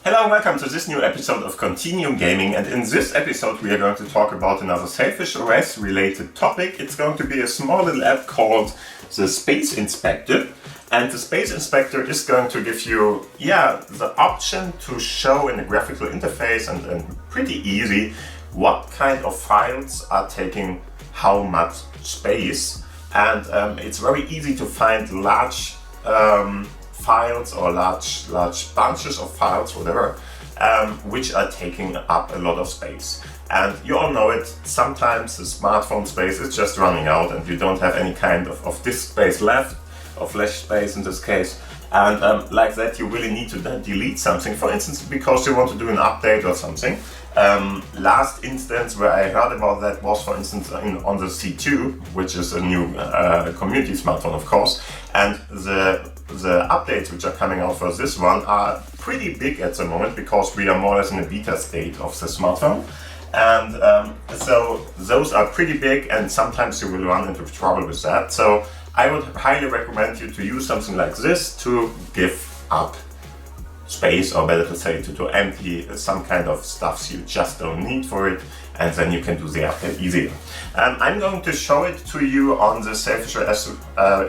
Hello and welcome to this new episode of Continuum Gaming, and in this episode we are going to talk about another Sailfish OS related topic. It's going to be a small little app called the Space Inspector, and the Space Inspector is going to give you the option to show in a graphical interface and pretty easy what kind of files are taking how much space, and it's very easy to find large files or large bunches of files, whatever, which are taking up a lot of space. And you all know it, sometimes the smartphone space is just running out and you don't have any kind of disk space left, or flash space in this case, and like that you really need to then delete something, for instance because you want to do an update or something. Last instance where I heard about that was, for instance, on the C2, which is a new community smartphone, of course, and the updates which are coming out for this one are pretty big at the moment because we are more or less in a beta state of the smartphone, and so those are pretty big and sometimes you will run into trouble with that. So I would highly recommend you to use something like this to give up space, or better to say to empty some kind of stuff you just don't need for it, and then you can do the update easier. I'm going to show it to you on the Sailfish OS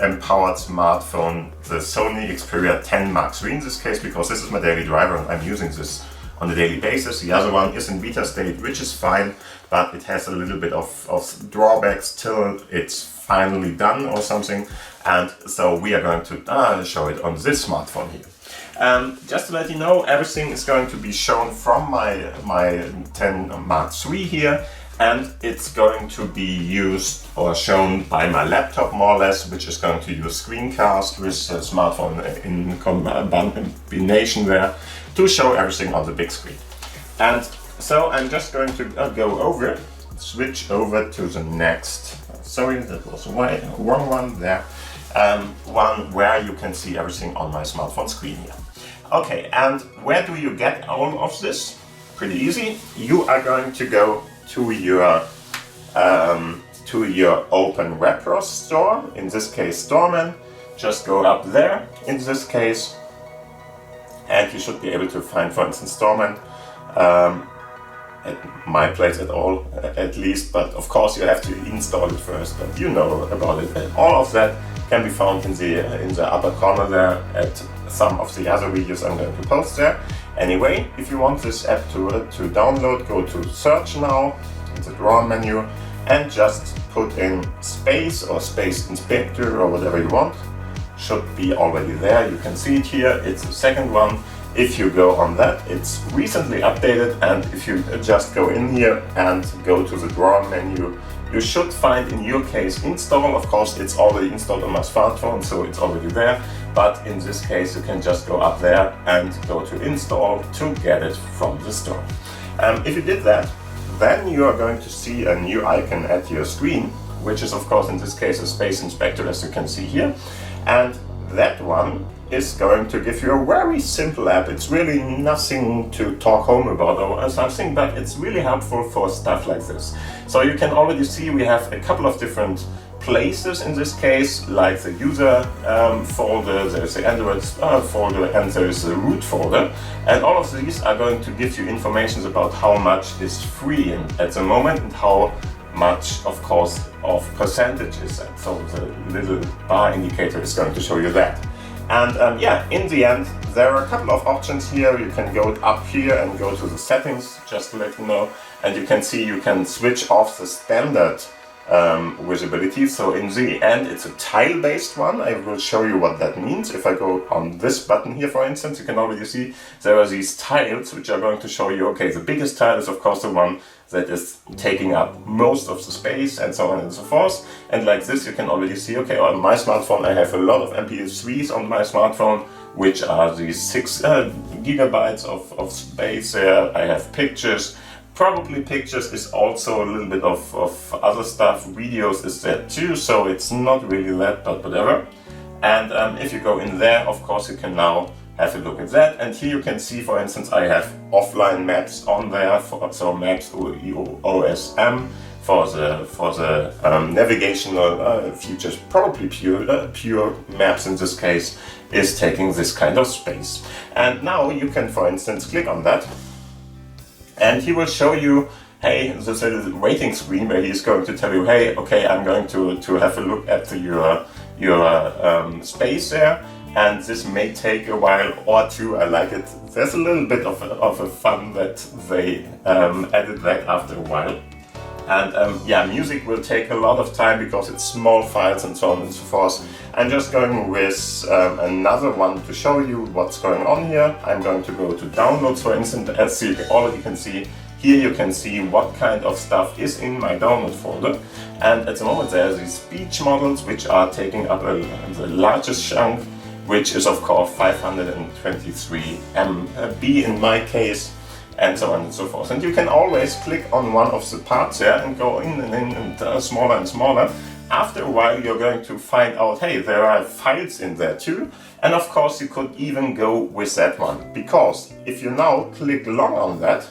empowered smartphone, the Sony Xperia 10 Mark III in this case, because this is my daily driver and I'm using this on a daily basis. The other one is in beta state, which is fine, but it has a little bit of drawbacks till it's finally done or something, and so we are going to show it on this smartphone here. Just to let you know, everything is going to be shown from my 10 Mark III here, and it's going to be used or shown by my laptop more or less, which is going to use screencast with a smartphone in combination there to show everything on the big screen. And so I'm just going to switch over to the next, sorry that was wrong one there, one where you can see everything on my smartphone screen here. Okay, and where do you get all of this? Pretty easy. You are going to go to your Open Web Browser store, in this case Storeman. Just go up there in this case, and you should be able to find, for instance, Storeman at my place at least, but of course you have to install it first, but you know about it. And all of that can be found in the upper corner there at some of the other videos I'm going to post there. Anyway, if you want this app to download, go to Search Now in the drawer menu and just put in Space or Space Inspector or whatever you want. Should be already there. You can see it here. It's the second one. If you go on that, it's recently updated, and if you just go in here and go to the drawer menu, you should find, in your case, install. Of course, it's already installed on my smartphone, so it's already there. But in this case, you can just go up there and go to install to get it from the store. If you did that, then you are going to see a new icon at your screen, which is, of course, in this case, a Space Inspector, as you can see here. And that one is going to give you a very simple app. It's really nothing to talk home about or something, but it's really helpful for stuff like this. So you can already see we have a couple of different places in this case, like the user folder, there's the Android folder, and there's the root folder. And all of these are going to give you information about how much is free at the moment and how much, of course, of percentages. And so the little bar indicator is going to show you that. And in the end, there are a couple of options here. You can go up here and go to the settings, just to let you know, and you can see you can switch off the standard visibility. So in the end, it's a tile-based one. I will show you what that means. If I go on this button here, for instance, you can already see there are these tiles which are going to show you, okay, the biggest tile is of course the one that is taking up most of the space, and so on and so forth. And like this, you can already see, okay, on my smartphone I have a lot of MP3s on my smartphone, which are these 6 gigabytes of space there. I have pictures. Probably pictures is also a little bit of other stuff. Videos is there too, so it's not really that, but whatever. And if you go in there, of course, you can now have a look at that. And here you can see, for instance, I have offline maps on there, so maps OSM for the navigational features, probably pure maps in this case, is taking this kind of space. And now you can, for instance, click on that, and he will show you, hey, this is a waiting screen where he's going to tell you, hey, okay, I'm going to have a look at your space there, and this may take a while or two. I like it. There's a little bit of a fun that they added that after a while. And yeah, music will take a lot of time because it's small files and so on and so forth. I'm just going with another one to show you what's going on here. I'm going to go to downloads, for instance. As you already can see, here you can see what kind of stuff is in my download folder. And at the moment there are these speech models which are taking up the largest chunk, which is of course 523 MB in my case, and so on and so forth. And you can always click on one of the parts there and go in and smaller and smaller. After a while you're going to find out, hey, there are files in there too. And of course you could even go with that one, because if you now click long on that,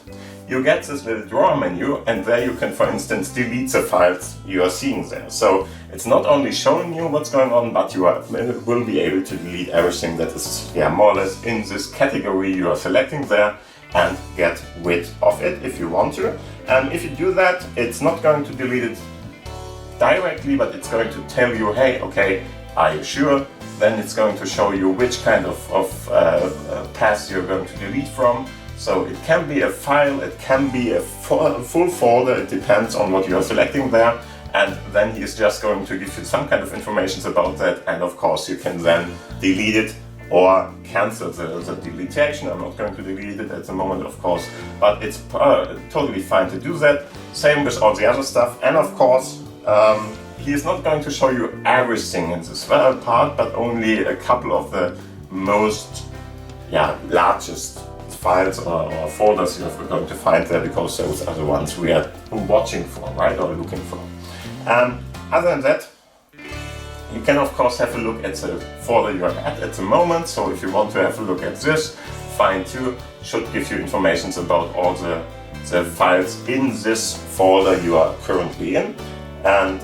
you get this little drawer menu, and there you can, for instance, delete the files you are seeing there. So it's not only showing you what's going on, but you will be able to delete everything that is more or less in this category you are selecting there, and get rid of it if you want to. And if you do that, it's not going to delete it directly, but it's going to tell you, hey, okay, are you sure? Then it's going to show you which kind of paths you're going to delete from. So it can be a file, it can be a full folder, it depends on what you are selecting there. And then he's just going to give you some kind of information about that, and of course you can then delete it or cancel the deletion. I'm not going to delete it at the moment, of course, but it's totally fine to do that. Same with all the other stuff. And of course, he is not going to show you everything in this part, but only a couple of the most largest files or folders you're going to find there, because those are the ones we are watching for, right, or looking for. Other than that, you can of course have a look at the folder you're at the moment. So if you want to have a look at this, Find To should give you information about all the files in this folder you are currently in. And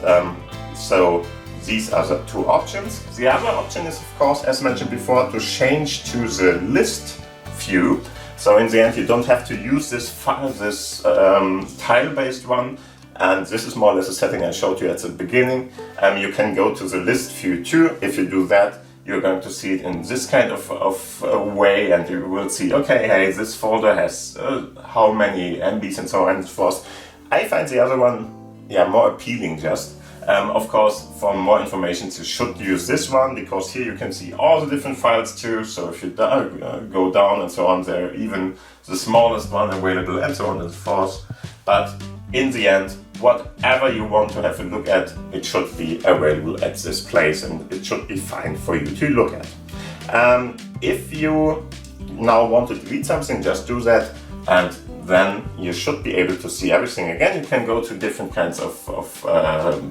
so these are the two options. The other option is, of course, as mentioned before, to change to the list view. So in the end, you don't have to use this file, this tile-based one. And this is more or less a setting I showed you at the beginning. You can go to the list view too. If you do that, you're going to see it in this kind of way, and you will see, okay, hey, this folder has how many MBs and so on and so forth. I find the other one, more appealing just. Of course, for more information, you should use this one, because here you can see all the different files too. So if you go down and so on, there are even the smallest one available and so on and so forth. But in the end, whatever you want to have a look at, it should be available at this place, and it should be fine for you to look at. If you now want to delete something, just do that, and then you should be able to see everything again. You can go to different kinds of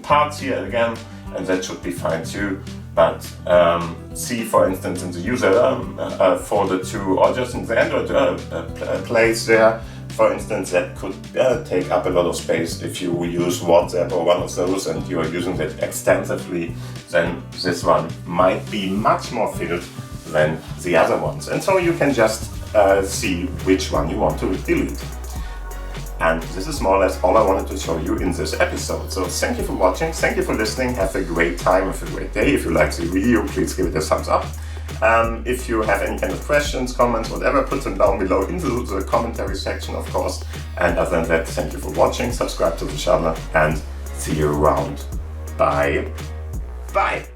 parts here again, and that should be fine too. But see, for instance, in the user folder too, or just in the Android place there, for instance, that could take up a lot of space. If you use WhatsApp or one of those and you are using that extensively, then this one might be much more filled than the other ones. And so you can just see which one you want to delete. And this is more or less all I wanted to show you in this episode. So thank you for watching, thank you for listening, have a great time, have a great day. If you like the video, please give it a thumbs up. If you have any kind of questions, comments, whatever, put them down below into the commentary section, of course. And other than that, thank you for watching, subscribe to the channel, and see you around. Bye. Bye.